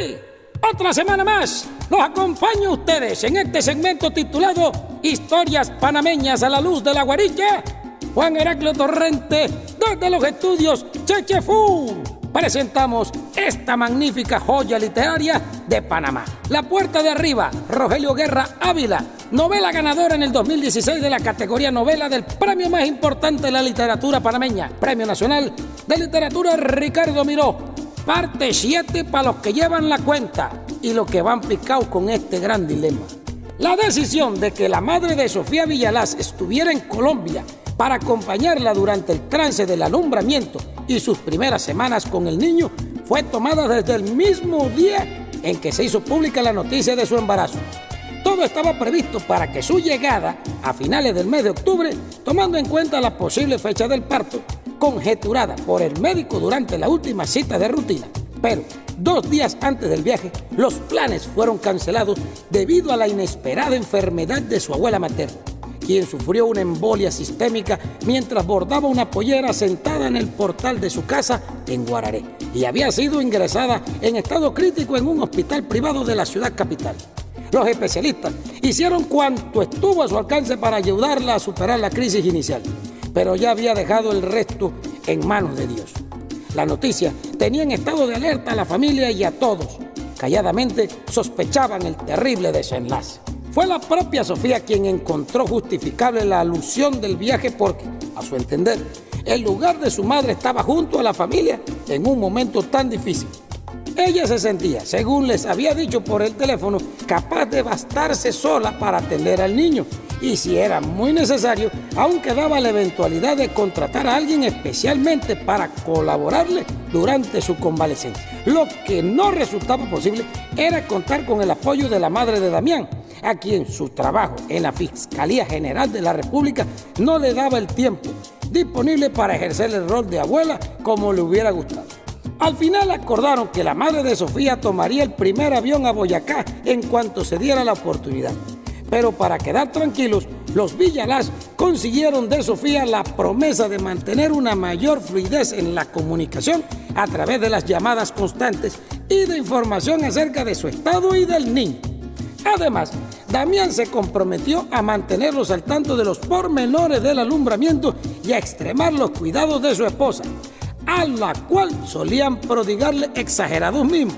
Sí, otra semana más los acompaño a ustedes en este segmento titulado Historias Panameñas a la Luz de la Guarilla. Juan Heraclio Torrente, desde los estudios Chechefú, presentamos esta magnífica joya literaria de Panamá. La Puerta de Arriba, Rogelio Guerra Ávila, novela ganadora en el 2016 de la categoría novela del premio más importante de la literatura panameña, Premio Nacional de Literatura Ricardo Miró. Parte 7 para los que llevan la cuenta y los que van picados con este gran dilema. La decisión de que la madre de Sofía Villalaz estuviera en Colombia para acompañarla durante el trance del alumbramiento y sus primeras semanas con el niño fue tomada desde el mismo día en que se hizo pública la noticia de su embarazo. Todo estaba previsto para que su llegada a finales del mes de octubre, tomando en cuenta la posible fecha del parto, conjeturada por el médico durante la última cita de rutina. Pero 2 días antes del viaje, los planes fueron cancelados debido a la inesperada enfermedad de su abuela materna, quien sufrió una embolia sistémica mientras bordaba una pollera sentada en el portal de su casa en Guararé y había sido ingresada en estado crítico en un hospital privado de la ciudad capital. Los especialistas hicieron cuanto estuvo a su alcance para ayudarla a superar la crisis inicial, pero ya había dejado el resto en manos de Dios. La noticia tenía en estado de alerta a la familia y a todos. Calladamente sospechaban el terrible desenlace. Fue la propia Sofía quien encontró justificable la alusión del viaje porque, a su entender, el lugar de su madre estaba junto a la familia en un momento tan difícil. Ella se sentía, según les había dicho por el teléfono, capaz de bastarse sola para atender al niño y, si era muy necesario, aún quedaba la eventualidad de contratar a alguien especialmente para colaborarle durante su convalecencia. Lo que no resultaba posible era contar con el apoyo de la madre de Damián, a quien su trabajo en la Fiscalía General de la República no le daba el tiempo disponible para ejercer el rol de abuela como le hubiera gustado. Al final acordaron que la madre de Sofía tomaría el primer avión a Boyacá en cuanto se diera la oportunidad. Pero para quedar tranquilos, los Villalaz consiguieron de Sofía la promesa de mantener una mayor fluidez en la comunicación a través de las llamadas constantes y de información acerca de su estado y del niño. Además, Damián se comprometió a mantenerlos al tanto de los pormenores del alumbramiento y a extremar los cuidados de su esposa, a la cual solían prodigarle exagerados mimos.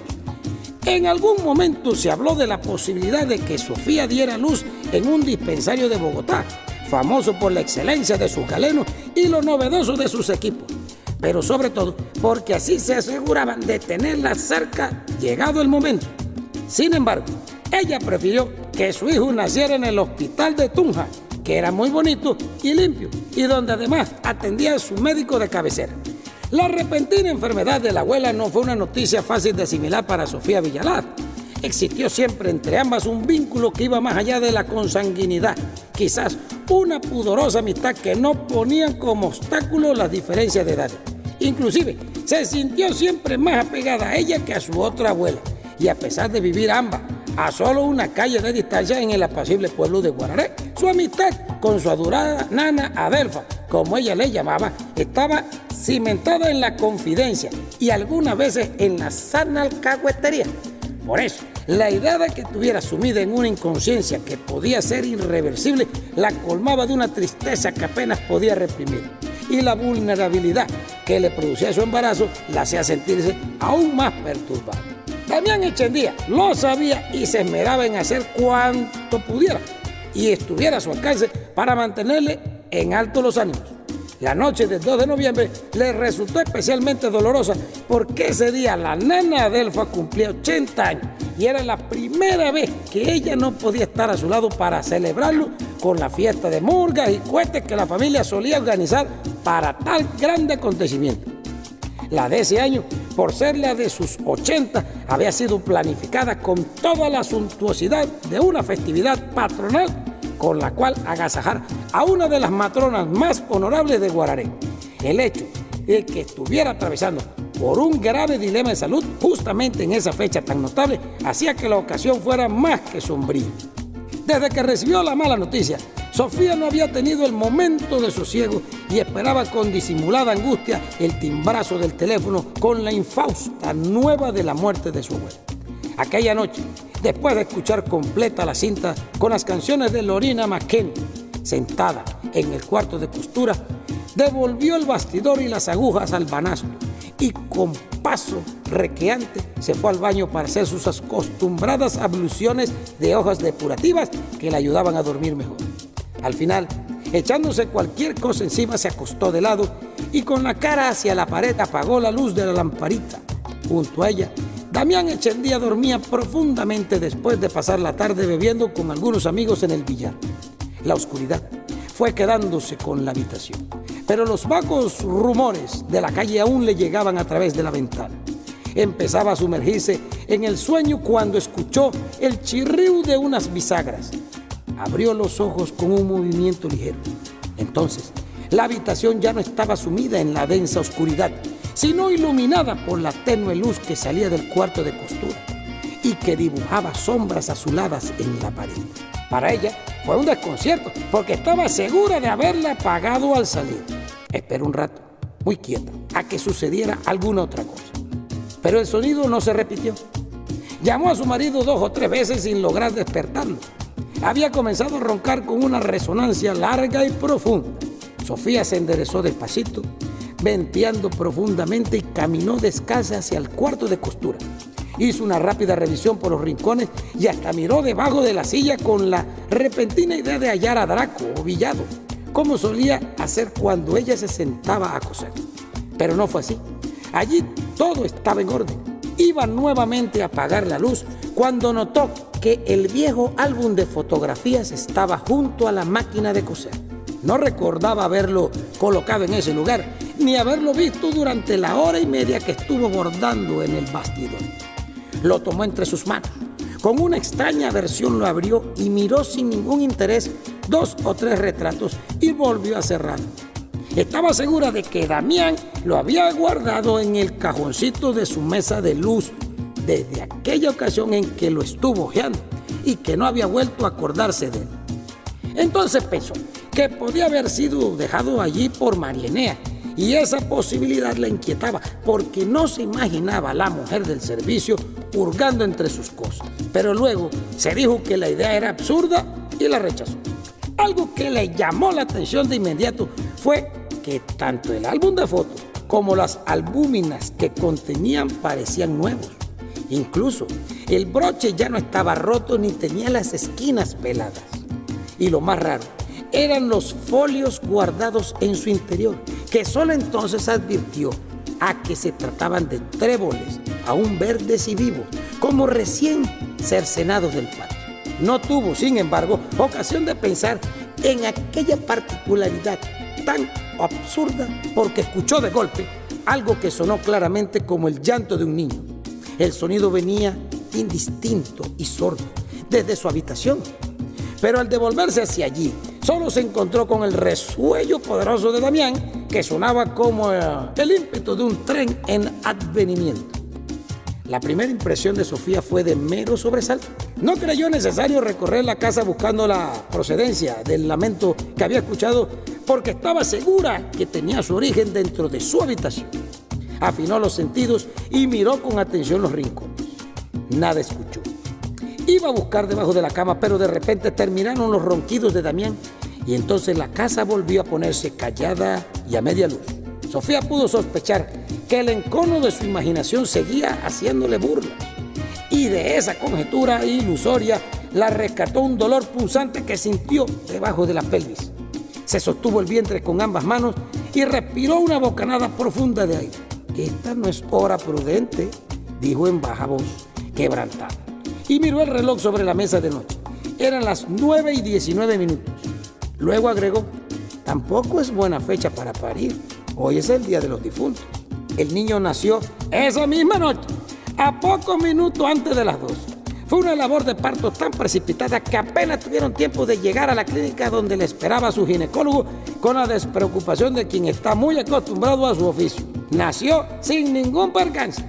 En algún momento se habló de la posibilidad de que Sofía diera luz en un dispensario de Bogotá, famoso por la excelencia de sus galenos y lo novedoso de sus equipos, pero sobre todo porque así se aseguraban de tenerla cerca llegado el momento. Sin embargo, ella prefirió que su hijo naciera en el hospital de Tunja, que era muy bonito y limpio, y donde además atendía a su médico de cabecera. La repentina enfermedad de la abuela no fue una noticia fácil de asimilar para Sofía Villalaz. Existió siempre entre ambas un vínculo que iba más allá de la consanguinidad, quizás una pudorosa amistad que no ponía como obstáculo las diferencias de edad. Inclusive, se sintió siempre más apegada a ella que a su otra abuela, y a pesar de vivir ambas a solo una calle de distancia en el apacible pueblo de Guararé, su amistad con su adorada nana Adelfa, como ella le llamaba, estaba cimentada en la confidencia y algunas veces en la sana alcahuetería. Por eso, la idea de que estuviera sumida en una inconsciencia que podía ser irreversible la colmaba de una tristeza que apenas podía reprimir, y la vulnerabilidad que le producía su embarazo la hacía sentirse aún más perturbada. Damián Echendía lo sabía y se esmeraba en hacer cuanto pudiera y estuviera a su alcance para mantenerle en alto los ánimos. La noche del 2 de noviembre le resultó especialmente dolorosa porque ese día la nana Adelfa cumplía 80 años y era la primera vez que ella no podía estar a su lado para celebrarlo con la fiesta de murgas y cohetes que la familia solía organizar para tal grande acontecimiento. La de ese año, por ser la de sus 80, había sido planificada con toda la suntuosidad de una festividad patronal con la cual agasajar a una de las matronas más honorables de Guararé. El hecho de que estuviera atravesando por un grave dilema de salud justamente en esa fecha tan notable hacía que la ocasión fuera más que sombría. Desde que recibió la mala noticia, Sofía no había tenido el momento de sosiego y esperaba con disimulada angustia el timbrazo del teléfono con la infausta nueva de la muerte de su abuela. Aquella noche, después de escuchar completa la cinta con las canciones de Lorena McKenney, sentada en el cuarto de costura, devolvió el bastidor y las agujas al banasto y con paso requeante se fue al baño para hacer sus acostumbradas abluciones de hojas depurativas que le ayudaban a dormir mejor. Al final, echándose cualquier cosa encima, se acostó de lado y con la cara hacia la pared apagó la luz de la lamparita. Junto a ella, Damián Echendía dormía profundamente después de pasar la tarde bebiendo con algunos amigos en el billar. La oscuridad fue quedándose con la habitación, pero los vagos rumores de la calle aún le llegaban a través de la ventana. Empezaba a sumergirse en el sueño cuando escuchó el chirriu de unas bisagras. Abrió los ojos con un movimiento ligero. Entonces, la habitación ya no estaba sumida en la densa oscuridad, sino iluminada por la tenue luz que salía del cuarto de costura y que dibujaba sombras azuladas en la pared. Para ella fue un desconcierto, porque estaba segura de haberla apagado al salir. Esperó un rato, muy quieta, a que sucediera alguna otra cosa. Pero el sonido no se repitió. Llamó a su marido 2 o 3 veces sin lograr despertarlo. Había comenzado a roncar con una resonancia larga y profunda. Sofía se enderezó despacito, venteando profundamente y caminó descalza hacia el cuarto de costura. Hizo una rápida revisión por los rincones y hasta miró debajo de la silla con la repentina idea de hallar a Draco o Villado, como solía hacer cuando ella se sentaba a coser. Pero no fue así. Allí todo estaba en orden. Iba nuevamente a apagar la luz cuando notó que el viejo álbum de fotografías estaba junto a la máquina de coser. No recordaba haberlo colocado en ese lugar, ni haberlo visto durante la hora y media que estuvo bordando en el bastidor. Lo tomó entre sus manos. Con una extraña aversión lo abrió y miró sin ningún interés 2 o 3 retratos y volvió a cerrar. Estaba segura de que Damián lo había guardado en el cajoncito de su mesa de luz desde aquella ocasión en que lo estuvo hojeando y que no había vuelto a acordarse de él. Entonces pensó que podía haber sido dejado allí por Marienea, y esa posibilidad la inquietaba porque no se imaginaba a la mujer del servicio hurgando entre sus cosas. Pero luego se dijo que la idea era absurda y la rechazó. Algo que le llamó la atención de inmediato fue que tanto el álbum de fotos como las albúminas que contenían parecían nuevos. Incluso el broche ya no estaba roto ni tenía las esquinas peladas. Y lo más raro eran los folios guardados en su interior, que solo entonces advirtió a que se trataban de tréboles, aún verdes y vivos, como recién cercenados del patio. No tuvo, sin embargo, ocasión de pensar en aquella particularidad tan absurda porque escuchó de golpe algo que sonó claramente como el llanto de un niño. El sonido venía indistinto y sordo desde su habitación, pero al devolverse hacia allí, solo se encontró con el resuello poderoso de Damián, que sonaba como el ímpetu de un tren en advenimiento. La primera impresión de Sofía fue de mero sobresalto. No creyó necesario recorrer la casa buscando la procedencia del lamento que había escuchado, porque estaba segura que tenía su origen dentro de su habitación. Afinó los sentidos y miró con atención los rincones. Nada escuchó. Iba a buscar debajo de la cama, pero de repente terminaron los ronquidos de Damián y entonces la casa volvió a ponerse callada y a media luz. Sofía pudo sospechar que el encono de su imaginación seguía haciéndole burlas, y de esa conjetura ilusoria la rescató un dolor punzante que sintió debajo de la pelvis. Se sostuvo el vientre con ambas manos y respiró una bocanada profunda de aire. «Esta no es hora prudente», dijo en baja voz, quebrantada, y miró el reloj sobre la mesa de noche. Eran las 9:19. Luego agregó: «Tampoco es buena fecha para parir. Hoy es el día de los difuntos». El niño nació esa misma noche, a pocos minutos antes de las 2. Fue una labor de parto tan precipitada que apenas tuvieron tiempo de llegar a la clínica donde le esperaba su ginecólogo con la despreocupación de quien está muy acostumbrado a su oficio. Nació sin ningún percance,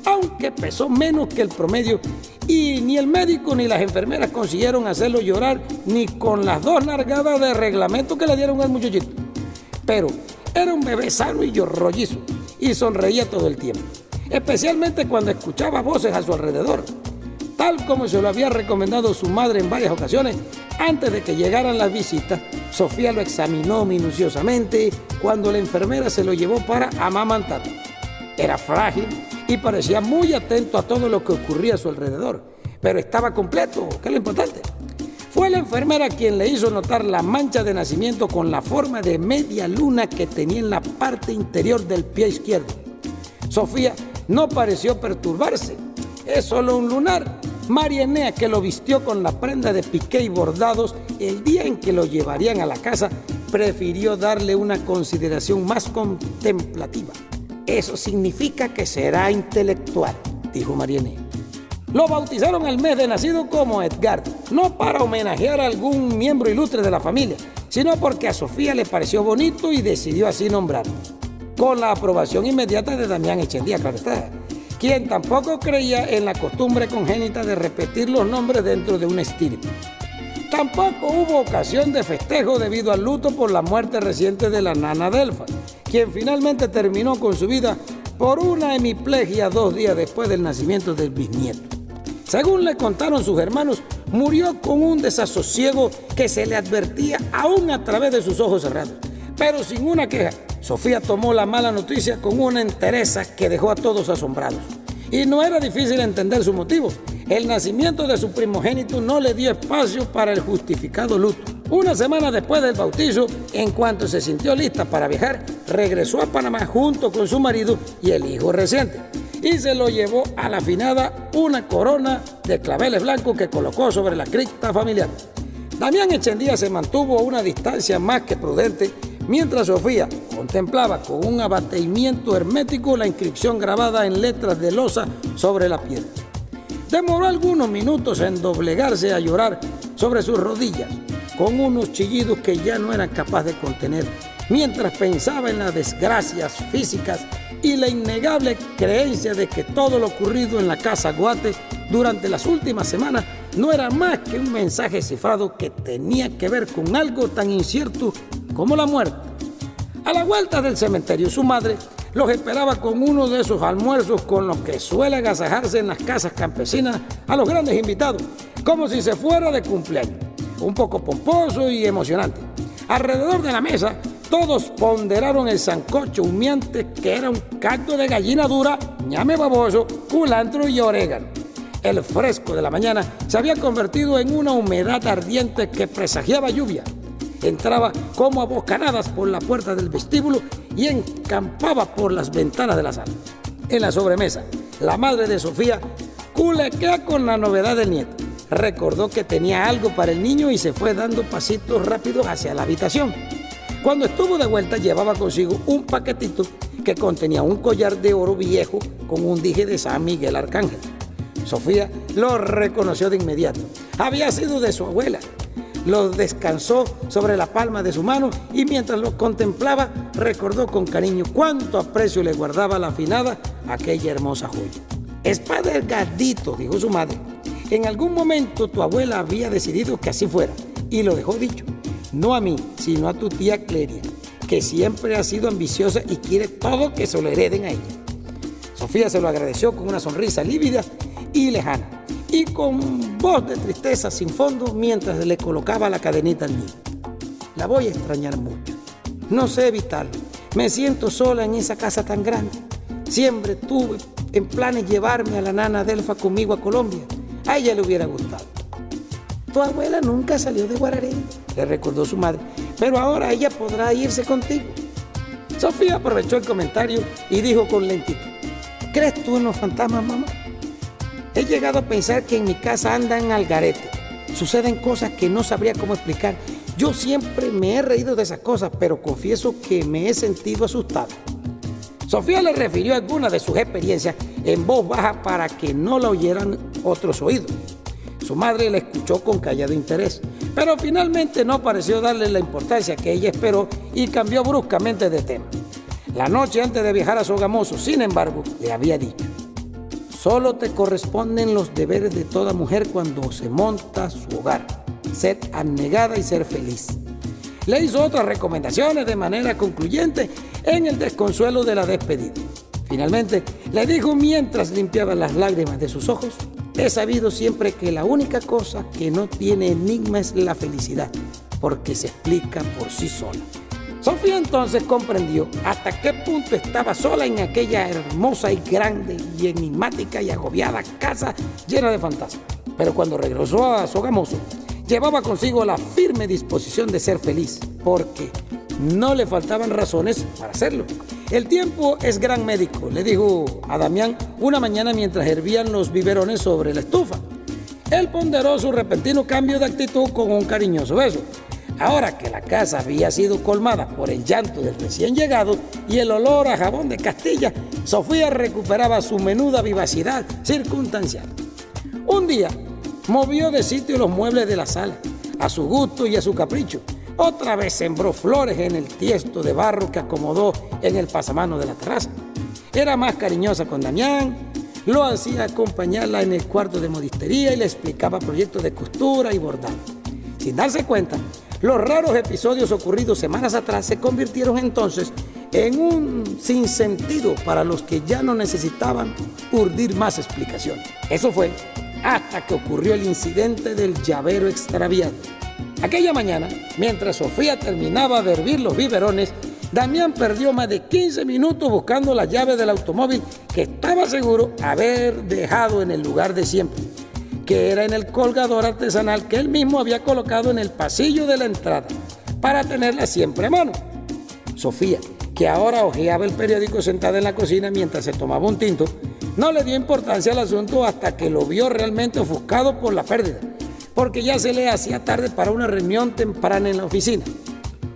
aunque pesó menos que el promedio, y ni el médico ni las enfermeras consiguieron hacerlo llorar ni con las 2 nalgadas de reglamento que le dieron al muchachito. Pero era un bebé sano y rollizo, y sonreía todo el tiempo, especialmente cuando escuchaba voces a su alrededor. Tal como se lo había recomendado su madre en varias ocasiones, antes de que llegaran las visitas, Sofía lo examinó minuciosamente cuando la enfermera se lo llevó para amamantarlo. Era frágil y parecía muy atento a todo lo que ocurría a su alrededor, pero estaba completo, que es lo importante. Fue la enfermera quien le hizo notar la mancha de nacimiento con la forma de media luna que tenía en la parte interior del pie izquierdo. Sofía no pareció perturbarse. Es solo un lunar. María Enea, que lo vistió con la prenda de piqué y bordados el día en que lo llevarían a la casa, prefirió darle una consideración más contemplativa. Eso significa que será intelectual, dijo María Enea. Lo bautizaron al mes de nacido como Edgar, no para homenajear a algún miembro ilustre de la familia, sino porque a Sofía le pareció bonito y decidió así nombrarlo, con la aprobación inmediata de Damián Echendía, claro está, quien tampoco creía en la costumbre congénita de repetir los nombres dentro de un estirpe. Tampoco hubo ocasión de festejo debido al luto por la muerte reciente de la nana Delfa, quien finalmente terminó con su vida por una hemiplegia 2 días después del nacimiento del bisnieto. Según le contaron sus hermanos, murió con un desasosiego que se le advertía aún a través de sus ojos cerrados, pero sin una queja. Sofía tomó la mala noticia con una entereza que dejó a todos asombrados. Y no era difícil entender su motivo. El nacimiento de su primogénito no le dio espacio para el justificado luto. Una semana después del bautizo, en cuanto se sintió lista para viajar, regresó a Panamá junto con su marido y el hijo reciente. Y se lo llevó a la finada una corona de claveles blancos que colocó sobre la cripta familiar. Damián Echendía se mantuvo a una distancia más que prudente, mientras Sofía contemplaba con un abatimiento hermético la inscripción grabada en letras de loza sobre la piedra. Demoró algunos minutos en doblegarse a llorar sobre sus rodillas, con unos chillidos que ya no eran capaz de contener, mientras pensaba en las desgracias físicas y la innegable creencia de que todo lo ocurrido en la casa Guate durante las últimas semanas no era más que un mensaje cifrado que tenía que ver con algo tan incierto como la muerte. A la vuelta del cementerio, su madre los esperaba con uno de esos almuerzos con los que suele agasajarse en las casas campesinas a los grandes invitados, como si se fuera de cumpleaños, un poco pomposo y emocionante. Alrededor de la mesa, todos ponderaron el sancocho humeante, que era un caldo de gallina dura, ñame baboso, culantro y orégano. El fresco de la mañana se había convertido en una humedad ardiente que presagiaba lluvia. Entraba como a bocanadas por la puerta del vestíbulo y encampaba por las ventanas de la sala. En la sobremesa, la madre de Sofía culequea con la novedad del nieto. Recordó que tenía algo para el niño y se fue dando pasitos rápidos hacia la habitación. Cuando estuvo de vuelta, llevaba consigo un paquetito que contenía un collar de oro viejo con un dije de San Miguel Arcángel. Sofía lo reconoció de inmediato. Había sido de su abuela. Lo descansó sobre la palma de su mano y mientras lo contemplaba, recordó con cariño cuánto aprecio le guardaba la afinada aquella hermosa joya. Es padre Gardito, dijo su madre. En algún momento tu abuela había decidido que así fuera y lo dejó dicho. No a mí, sino a tu tía Cleria, que siempre ha sido ambiciosa y quiere todo que se lo hereden a ella. Sofía se lo agradeció con una sonrisa lívida y lejana, y con voz de tristeza sin fondo mientras le colocaba la cadenita al niño. La voy a extrañar mucho. No sé evitarlo. Me siento sola en esa casa tan grande. Siempre tuve en planes llevarme a la nana Delfa conmigo a Colombia. A ella le hubiera gustado. Tu abuela nunca salió de Guararé, le recordó su madre, pero ahora ella podrá irse contigo. Sofía aprovechó el comentario y dijo con lentitud: ¿crees tú en los fantasmas, mamá? He llegado a pensar que en mi casa andan al garete. Suceden cosas que no sabría cómo explicar. Yo siempre me he reído de esas cosas, pero confieso que me he sentido asustada. Sofía le refirió algunas de sus experiencias en voz baja para que no la oyeran otros oídos. Su madre la escuchó con callado interés, pero finalmente no pareció darle la importancia que ella esperó y cambió bruscamente de tema. La noche antes de viajar a Sogamoso, sin embargo, le había dicho: solo te corresponden los deberes de toda mujer cuando se monta su hogar, ser abnegada y ser feliz. Le hizo otras recomendaciones de manera concluyente en el desconsuelo de la despedida. Finalmente, le dijo mientras limpiaba las lágrimas de sus ojos: He sabido siempre que la única cosa que no tiene enigma es la felicidad, porque se explica por sí sola. Sofía entonces comprendió hasta qué punto estaba sola en aquella hermosa y grande y enigmática y agobiada casa llena de fantasmas. Pero cuando regresó a Sogamoso, llevaba consigo la firme disposición de ser feliz, porque no le faltaban razones para hacerlo. El tiempo es gran médico, le dijo a Damián una mañana mientras hervían los biberones sobre la estufa. Él ponderó su repentino cambio de actitud con un cariñoso beso. Ahora que la casa había sido colmada por el llanto del recién llegado y el olor a jabón de Castilla, Sofía recuperaba su menuda vivacidad circunstancial. Un día movió de sitio los muebles de la sala, a su gusto y a su capricho. Otra vez sembró flores en el tiesto de barro que acomodó en el pasamano de la terraza. Era más cariñosa con Damián, lo hacía acompañarla en el cuarto de modistería y le explicaba proyectos de costura y bordado. Sin darse cuenta, los raros episodios ocurridos semanas atrás se convirtieron entonces en un sinsentido para los que ya no necesitaban urdir más explicación. Eso fue hasta que ocurrió el incidente del llavero extraviado. Aquella mañana, mientras Sofía terminaba de hervir los biberones, Damián perdió más de 15 minutos buscando la llave del automóvil que estaba seguro haber dejado en el lugar de siempre, que era en el colgador artesanal que él mismo había colocado en el pasillo de la entrada para tenerla siempre a mano. Sofía, que ahora hojeaba el periódico sentada en la cocina mientras se tomaba un tinto, no le dio importancia al asunto hasta que lo vio realmente ofuscado por la pérdida, porque ya se le hacía tarde para una reunión temprana en la oficina.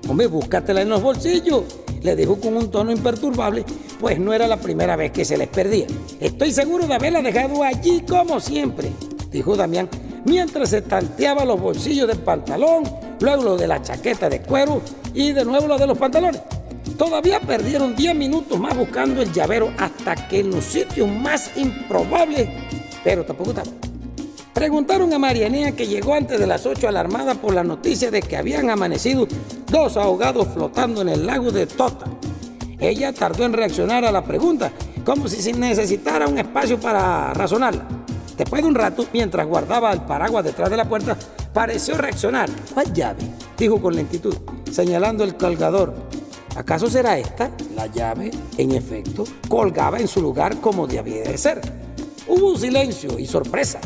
«Hombre, búscatela en los bolsillos», le dijo con un tono imperturbable, pues no era la primera vez que se les perdía. «Estoy seguro de haberla dejado allí como siempre», dijo Damián, mientras se tanteaba los bolsillos del pantalón, luego lo de la chaqueta de cuero y de nuevo lo de los pantalones. Todavía perdieron 10 minutos más buscando el llavero hasta que en los sitios más improbables, pero tampoco tarde. Preguntaron a Marianea, que llegó antes de las 8 alarmada por la noticia de que habían amanecido 2 ahogados flotando en el lago de Tota. Ella tardó en reaccionar a la pregunta, como si necesitara un espacio para razonarla. Después de un rato, mientras guardaba el paraguas detrás de la puerta, pareció reaccionar. «¿Cuál llave?», dijo con lentitud, señalando el colgador. ¿Acaso será esta? La llave, en efecto, colgaba en su lugar como debía de ser. Hubo un silencio y sorpresa.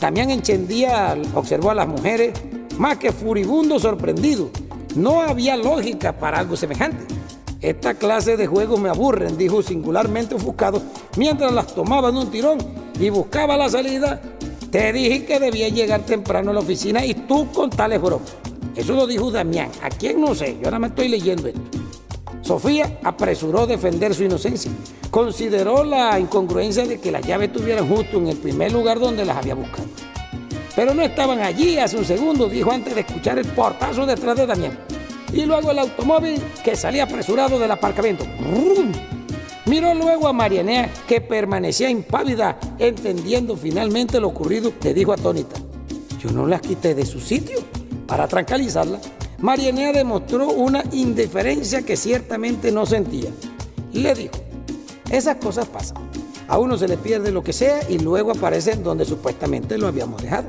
Damián Enchendía observó a las mujeres más que furibundo sorprendido. No había lógica para algo semejante. «Esta clase de juegos me aburren», dijo singularmente ofuscado, mientras las tomaba de un tirón y buscaba la salida. «Te dije que debía llegar temprano a la oficina y tú con tales bromas». Eso lo dijo Damián. ¿A quién? No sé, yo ahora me estoy leyendo esto. Sofía apresuró defender su inocencia. Consideró la incongruencia de que las llaves estuvieran justo en el primer lugar donde las había buscado. «Pero no estaban allí hace un segundo», dijo antes de escuchar el portazo detrás de Damián. Y luego el automóvil que salía apresurado del aparcamiento. ¡Rum! Miró luego a Marianea, que permanecía impávida, entendiendo finalmente lo ocurrido. Le dijo atónita: «Yo no las quité de su sitio». Para tranquilizarla, Marianea demostró una indiferencia que ciertamente no sentía. Le dijo: «Esas cosas pasan. A uno se le pierde lo que sea y luego aparece donde supuestamente lo habíamos dejado,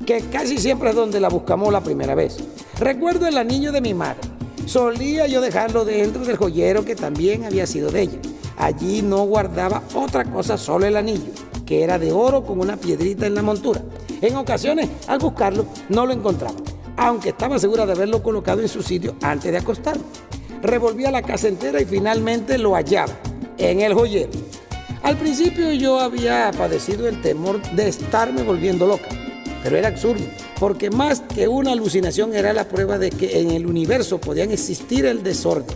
que casi siempre es donde la buscamos la primera vez. Recuerdo el anillo de mi madre. Solía yo dejarlo dentro del joyero que también había sido de ella. Allí no guardaba otra cosa, solo el anillo, que era de oro con una piedrita en la montura. En ocasiones, al buscarlo, no lo encontraba, aunque estaba segura de haberlo colocado en su sitio antes de acostarme. Revolvía la casa entera y finalmente lo hallaba en el joyero. Al principio yo había padecido el temor de estarme volviendo loca, pero era absurdo, porque más que una alucinación era la prueba de que en el universo podían existir el desorden.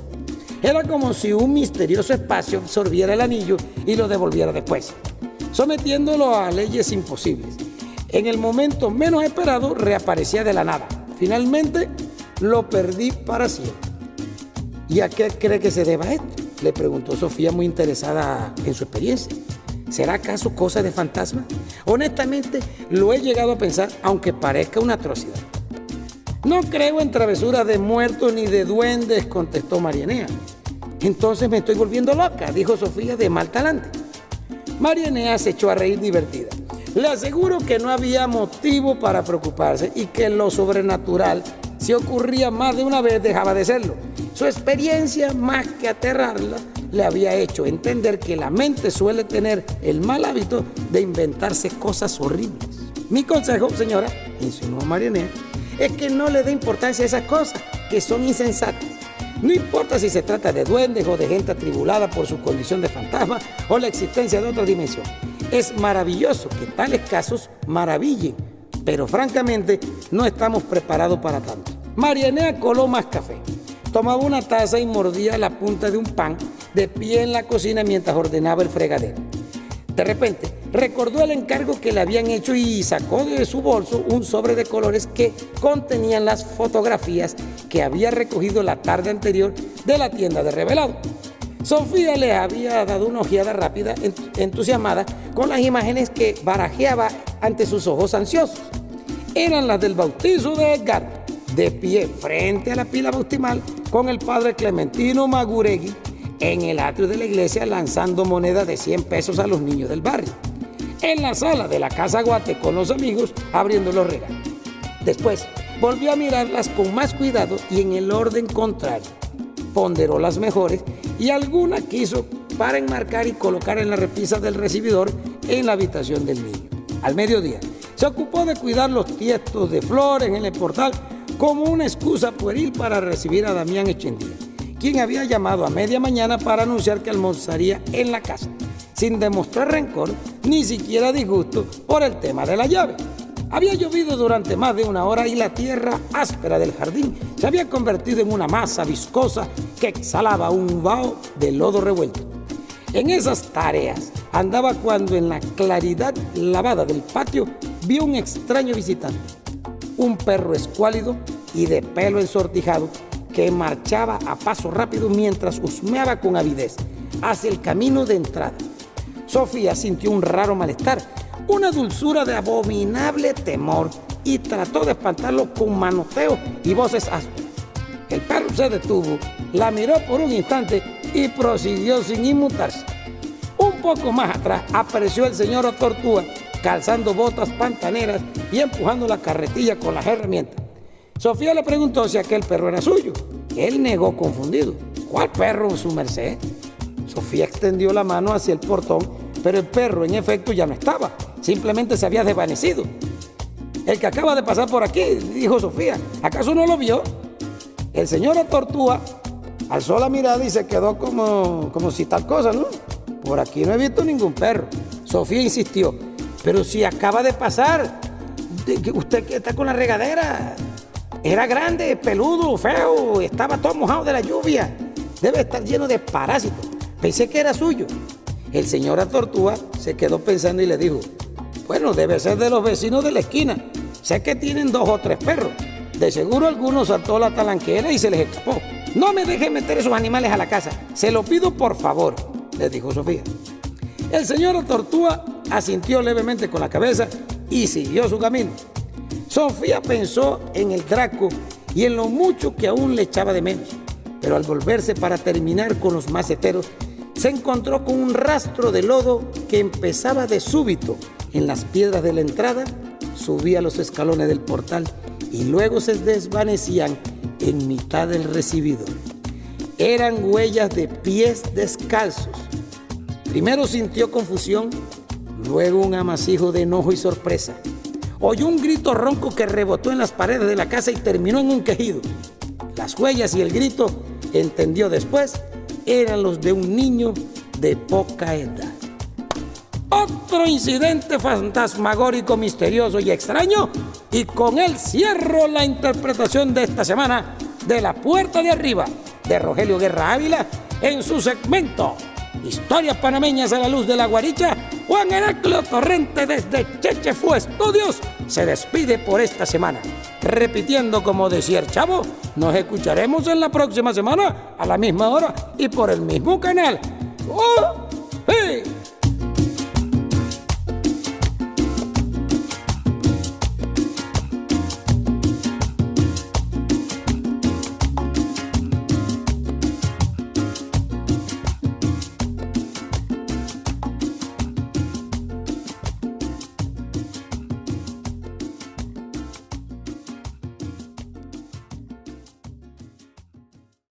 Era como si un misterioso espacio absorbiera el anillo y lo devolviera después, sometiéndolo a leyes imposibles. En el momento menos esperado reaparecía de la nada. Finalmente lo perdí para siempre. ¿Y a qué cree que se deba esto?, le preguntó Sofía, muy interesada en su experiencia. ¿Será acaso cosa de fantasma? Honestamente, lo he llegado a pensar, aunque parezca una atrocidad. «No creo en travesuras de muertos ni de duendes», contestó Marianea. «Entonces me estoy volviendo loca», dijo Sofía de mal talante. Marianea se echó a reír divertida. Le aseguro que no había motivo para preocuparse y que lo sobrenatural, si ocurría más de una vez, dejaba de serlo. Su experiencia, más que aterrarla, le había hecho entender que la mente suele tener el mal hábito de inventarse cosas horribles. Mi consejo, señora, insinuó Marianela, es que no le dé importancia a esas cosas, que son insensatas. No importa si se trata de duendes o de gente atribulada por su condición de fantasma o la existencia de otra dimensión. Es maravilloso que tales casos maravillen, pero francamente no estamos preparados para tanto. Marianela coló más café, tomaba una taza y mordía la punta de un pan de pie en la cocina mientras ordenaba el fregadero. De repente, recordó el encargo que le habían hecho y sacó de su bolso un sobre de colores que contenían las fotografías que había recogido la tarde anterior de la tienda de revelado. Sofía le había dado una ojeada rápida, entusiasmada, con las imágenes que barajeaba ante sus ojos ansiosos. Eran las del bautizo de Edgar, de pie frente a la pila bautismal con el padre Clementino Maguregui en el atrio de la iglesia lanzando monedas de 100 pesos a los niños del barrio. En la sala de la Casa Guate con los amigos abriendo los regalos. Después volvió a mirarlas con más cuidado y en el orden contrario. Ponderó las mejores y alguna quiso para enmarcar y colocar en la repisa del recibidor en la habitación del niño. Al mediodía se ocupó de cuidar los tiestos de flores en el portal como una excusa pueril para recibir a Damián Echendía, quien había llamado a media mañana para anunciar que almorzaría en la casa, sin demostrar rencor ni siquiera disgusto por el tema de la llave. Había llovido durante más de una hora y la tierra áspera del jardín se había convertido en una masa viscosa que exhalaba un vaho de lodo revuelto. En esas tareas andaba cuando en la claridad lavada del patio vio un extraño visitante, un perro escuálido y de pelo ensortijado que marchaba a paso rápido mientras husmeaba con avidez hacia el camino de entrada. Sofía sintió un raro malestar, una dulzura de abominable temor y trató de espantarlo con manoteos y voces ásperas. El perro se detuvo, la miró por un instante y prosiguió sin inmutarse. Un poco más atrás apareció el señor Tortúa calzando botas pantaneras y empujando la carretilla con las herramientas. Sofía le preguntó si aquel perro era suyo. Él negó confundido. ¿Cuál perro, su merced? Sofía extendió la mano hacia el portón, pero el perro en efecto ya no estaba. Simplemente se había desvanecido. El que acaba de pasar por aquí, dijo Sofía. ¿Acaso no lo vio? El señor Tortúa alzó la mirada y se quedó como si tal cosa, ¿no? Por aquí no he visto ningún perro. Sofía insistió. Pero si acaba de pasar, usted que está con la regadera, era grande, peludo, feo, estaba todo mojado de la lluvia. Debe estar lleno de parásitos. Pensé que era suyo. El señor Tortúa se quedó pensando y le dijo, bueno, debe ser de los vecinos de la esquina. Sé que tienen 2 o 3 perros. De seguro alguno saltó la talanquera y se les escapó. No me deje meter esos animales a la casa. Se lo pido por favor, le dijo Sofía. El señor Tortúa asintió levemente con la cabeza y siguió su camino. Sofía pensó en el Draco y en lo mucho que aún le echaba de menos, pero al volverse para terminar con los maceteros, se encontró con un rastro de lodo que empezaba de súbito en las piedras de la entrada, subía los escalones del portal y luego se desvanecían en mitad del recibidor. Eran huellas de pies descalzos. Primero sintió confusión, luego un amasijo de enojo y sorpresa. Oyó un grito ronco que rebotó en las paredes de la casa y terminó en un quejido. Las huellas y el grito, entendió después, eran los de un niño de poca edad. Otro incidente fantasmagórico, misterioso y extraño, y con él cierro la interpretación de esta semana de La Puerta de Arriba, de Rogelio Guerra Ávila, en su segmento Historias Panameñas a la Luz de la Guaricha. Juan Heraclio Torrente desde Chechefu Estudios se despide por esta semana. Repitiendo como decía el chavo, nos escucharemos en la próxima semana a la misma hora y por el mismo canal. ¡Oh! ¡Hey!